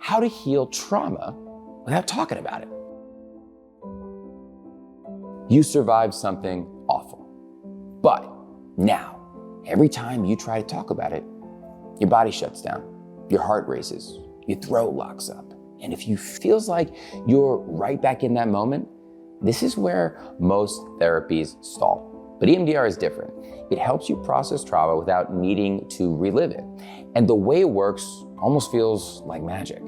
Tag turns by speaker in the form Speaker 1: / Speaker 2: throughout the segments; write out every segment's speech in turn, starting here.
Speaker 1: how to heal trauma without talking about it. You survived something awful, but now, every time you try to talk about it, your body shuts down, your heart races, your throat locks up. And if you feels like you're right back in that moment, this is where most therapies stall. But EMDR is different. It helps you process trauma without needing to relive it. And the way it works almost feels like magic.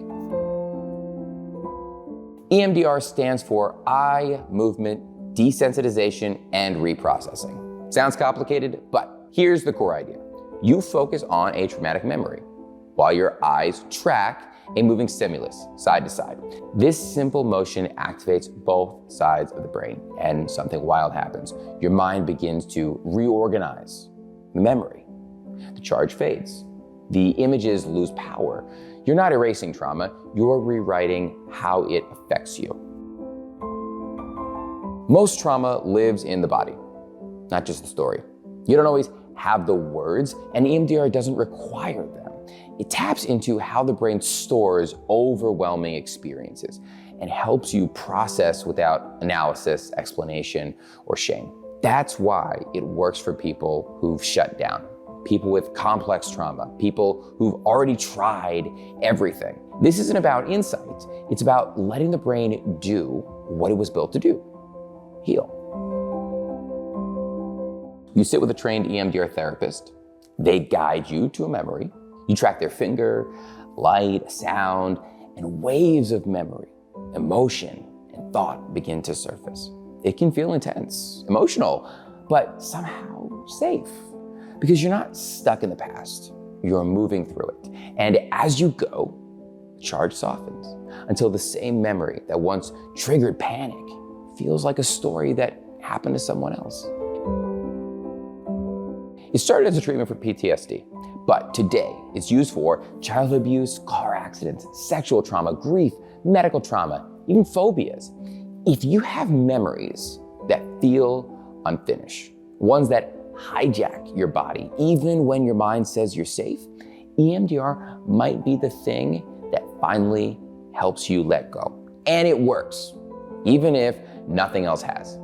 Speaker 1: EMDR stands for eye movement desensitization and reprocessing. Sounds complicated, but here's the core idea. You focus on a traumatic memory while your eyes track a moving stimulus side to side. This simple motion activates both sides of the brain, and something wild happens. Your mind begins to reorganize the memory. The charge fades. The images lose power. You're not erasing trauma, you're rewriting how it affects you. Most trauma lives in the body, not just the story. You don't always have the words, and EMDR doesn't require them. It taps into how the brain stores overwhelming experiences and helps you process without analysis, explanation, or shame. That's why it works for people who've shut down, people with complex trauma, people who've already tried everything. This isn't about insight. It's about letting the brain do what it was built to do: heal. You sit with a trained EMDR therapist. They guide you to a memory. You track their finger, light, sound, and waves of memory, emotion, and thought begin to surface. It can feel intense, emotional, but somehow safe, because you're not stuck in the past. You're moving through it. And as you go, the charge softens until the same memory that once triggered panic feels like a story that happened to someone else. It started as a treatment for PTSD, but today it's used for childhood abuse, car accidents, sexual trauma, grief, medical trauma, even phobias. If you have memories that feel unfinished, ones that hijack your body, even when your mind says you're safe, EMDR might be the thing that finally helps you let go. And it works, even if nothing else has.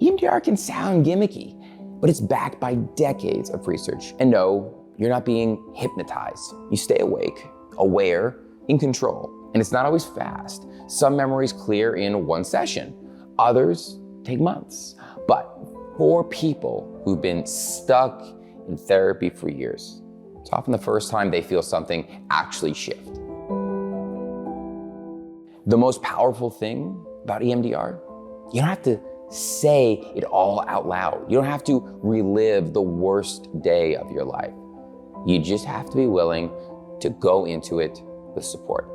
Speaker 1: EMDR can sound gimmicky, but it's backed by decades of research. And no, you're not being hypnotized. You stay awake, aware, in control. And it's not always fast. Some memories clear in one session. Others take months. But for people who've been stuck in therapy for years, it's often the first time they feel something actually shift. The most powerful thing about EMDR, you don't have to say it all out loud. You don't have to relive the worst day of your life. You just have to be willing to go into it with support.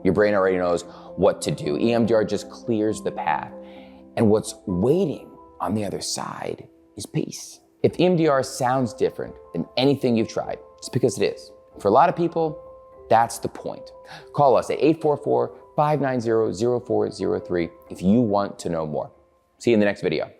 Speaker 1: Your brain already knows what to do. EMDR just clears the path. And what's waiting on the other side is peace. If EMDR sounds different than anything you've tried, it's because it is. For a lot of people, that's the point. Call us at 844-590-0403 if you want to know more. See you in the next video.